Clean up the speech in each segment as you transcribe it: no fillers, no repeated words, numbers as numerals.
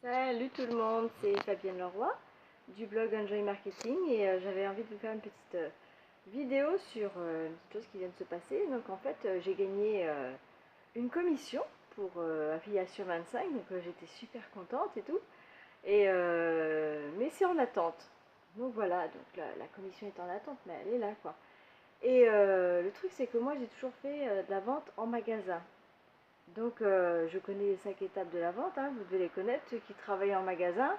Salut tout le monde, c'est Fabienne Leroy du blog Enjoy Marketing et j'avais envie de vous faire une petite vidéo sur une petite chose qui vient de se passer. Donc en fait j'ai gagné une commission pour Affiliation 25, donc j'étais super contente et tout. Mais c'est en attente. Donc voilà, donc la commission est en attente, mais elle est là quoi. Et le truc c'est que moi j'ai toujours fait de la vente en magasin. Donc je connais les 5 étapes de la vente, hein, vous devez les connaître, ceux qui travaillent en magasin.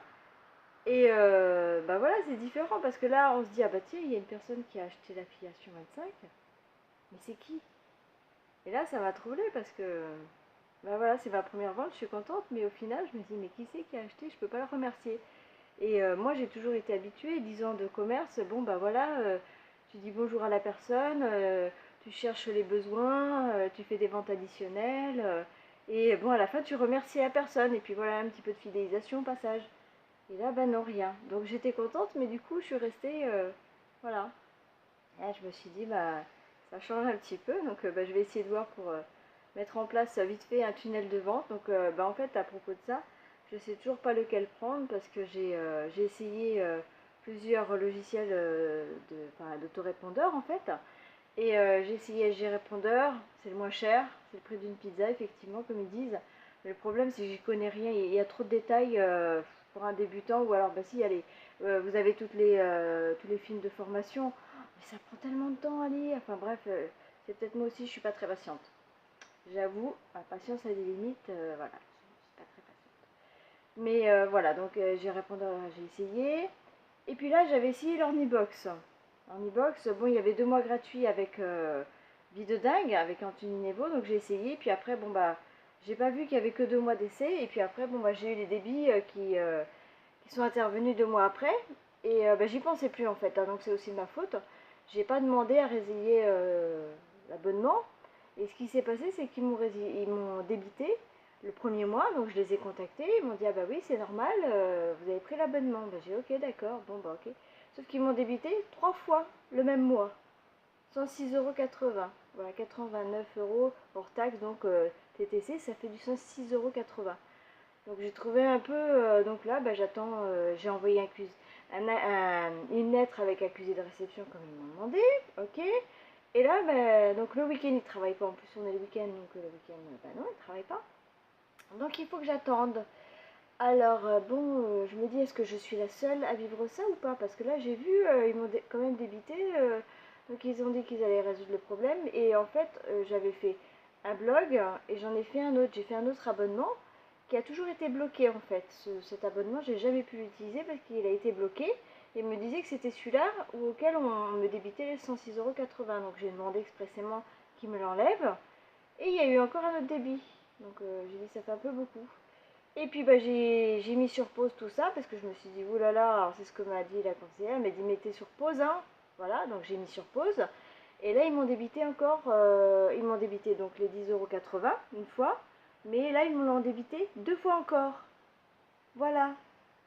Et bah voilà, c'est différent parce que là on se dit, ah bah tiens, il y a une personne qui a acheté l'affiliation 25, mais c'est qui? Et là ça m'a troublée parce que bah voilà, c'est ma première vente, je suis contente, mais au final je me dis, mais qui c'est qui a acheté? Je peux pas le remercier. Et moi j'ai toujours été habituée, 10 ans de commerce, bon bah voilà, tu dis bonjour à la personne, tu cherches les besoins, tu fais des ventes additionnelles, et bon à la fin tu remercies la personne, et puis voilà un petit peu de fidélisation au passage. Et là bah non, rien. Donc j'étais contente, mais du coup je suis restée, voilà. Et là je me suis dit bah ça change un petit peu, donc bah, je vais essayer de voir pour mettre en place vite fait un tunnel de vente. Donc bah, en fait à propos de ça, je sais toujours pas lequel prendre parce que j'ai essayé plusieurs logiciels d'autorépondeur en fait. Et j'ai essayé LG Répondeur, c'est le moins cher, c'est le prix d'une pizza effectivement comme ils disent. Mais le problème c'est que j'y connais rien, il y a trop de détails pour un débutant. Ou alors bah si allez, vous avez tous les films de formation, mais ça prend tellement de temps à lire. Enfin bref, c'est peut-être moi aussi je suis pas très patiente. J'avoue, ma patience a des limites, voilà, je suis pas très patiente. Mais voilà, donc j'ai répondu, j'ai essayé. Et puis là, j'avais essayé l'Ornibox. L'Ornibox, bon, il y avait 2 mois gratuits avec Vie de dingue, avec Anthony Nevo, donc j'ai essayé. Puis après, bon, bah, j'ai pas vu qu'il y avait que 2 mois d'essai. Et puis après, bon, bah, j'ai eu les débits qui sont intervenus 2 mois après. Et bah, j'y pensais plus en fait, hein, donc c'est aussi de ma faute. J'ai pas demandé à résilier l'abonnement. Et ce qui s'est passé, c'est ils m'ont débité le premier mois, donc je les ai contactés, ils m'ont dit ah bah oui c'est normal, vous avez pris l'abonnement. Bah, j'ai ok d'accord, bon bah ok. Sauf qu'ils m'ont débité 3 fois le même mois, 106,80 €. Voilà, 89 € hors taxe, donc TTC, ça fait du 106,80 €. Donc j'ai trouvé un peu, donc là bah, j'attends, j'ai envoyé une lettre avec accusé de réception comme ils m'ont demandé, ok. Et là, bah, donc le week-end, ils ne travaillent pas. En plus, on est le week-end, donc le week-end, bah non, ils ne travaillent pas. Donc il faut que j'attende. Alors, bon, je me dis, est-ce que je suis la seule à vivre ça ou pas? Parce que là, j'ai vu, ils m'ont quand même débité. Donc ils ont dit qu'ils allaient résoudre le problème. Et en fait, j'avais fait un blog et j'en ai fait un autre. J'ai fait un autre abonnement qui a toujours été bloqué en fait. Cet abonnement, j'ai jamais pu l'utiliser parce qu'il a été bloqué. Et me disait que c'était celui-là auquel on me débitait les 106,80 €. Donc j'ai demandé expressément qu'il me l'enlève. Et il y a eu encore un autre débit. Donc j'ai dit ça fait un peu beaucoup. Et puis bah, j'ai mis sur pause tout ça parce que je me suis dit, oulala, alors c'est ce que m'a dit la conseillère, elle m'a dit mettez sur pause, hein. Voilà, donc j'ai mis sur pause. Et là, ils m'ont débité encore, ils m'ont débité donc les 10,80 € une fois, mais là, ils me l'ont débité 2 fois encore. Voilà.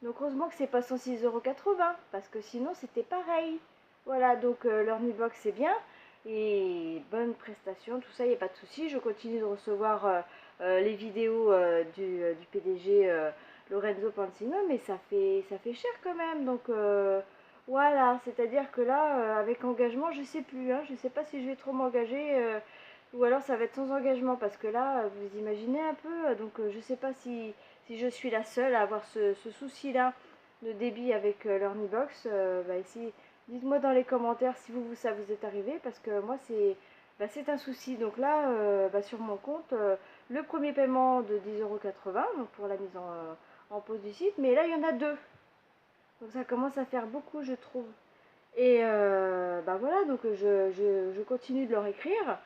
Donc heureusement que c'est pas 106,80 € parce que sinon c'était pareil. Voilà, donc l'Ornibox c'est bien et bonne prestation, tout ça, il n'y a pas de souci. Je continue de recevoir les vidéos du PDG Lorenzo Pansino, mais ça fait cher quand même. Donc voilà, c'est-à-dire que là, avec engagement, je sais plus, hein, je sais pas si je vais trop m'engager ou alors ça va être sans engagement parce que là, vous imaginez un peu, donc je sais pas si je suis la seule à avoir ce souci-là de débit avec l'Ornibox. Bah, ici, dites-moi dans les commentaires si ça vous est arrivé parce que moi c'est un souci. Donc là, bah, sur mon compte, le premier paiement de 10,80 € donc pour la mise en pause du site, mais là il y en a deux. Donc ça commence à faire beaucoup je trouve. Et bah voilà, donc je continue de leur écrire,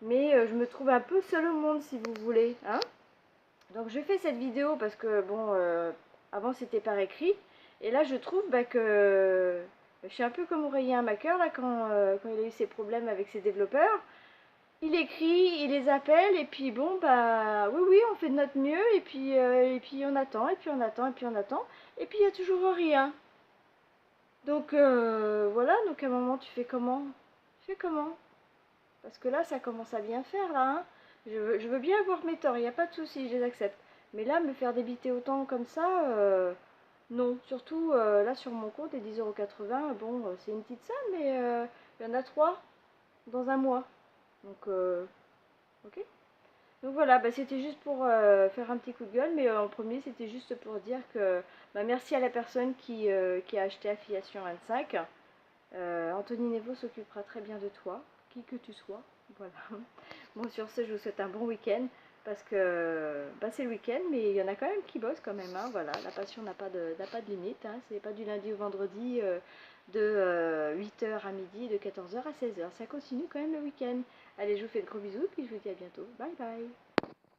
mais je me trouve un peu seule au monde si vous voulez. Hein. Donc je fais cette vidéo parce que bon, avant c'était par écrit, et là je trouve bah, que je suis un peu comme Aurélien Macker là quand il a eu ses problèmes avec ses développeurs. Il écrit, il les appelle, et puis bon bah oui oui on fait de notre mieux, et puis on attend, et puis on attend, et puis on attend, et puis il y a toujours rien. Donc voilà, donc à un moment tu fais comment? Tu fais comment? Parce que là ça commence à bien faire là, hein. Je veux bien avoir mes torts, il n'y a pas de souci, je les accepte. Mais là, me faire débiter autant comme ça, non. Surtout là sur mon compte, les 10,80 €, bon, c'est une petite somme, mais il y en a 3 dans un mois. Donc, ok. Donc voilà, bah, c'était juste pour faire un petit coup de gueule, mais en premier, c'était juste pour dire que bah, merci à la personne qui a acheté Affiliation 25. Anthony Nevo s'occupera très bien de toi, qui que tu sois. Voilà. Bon, sur ce, je vous souhaite un bon week-end parce que bah, c'est le week-end, mais il y en a quand même qui bossent quand même. Hein, voilà, la passion n'a pas de limite. Hein, c'est pas du lundi au vendredi de 8 h à midi, de 14 h à 16 h. Ça continue quand même le week-end. Allez, je vous fais de gros bisous, puis je vous dis à bientôt. Bye bye.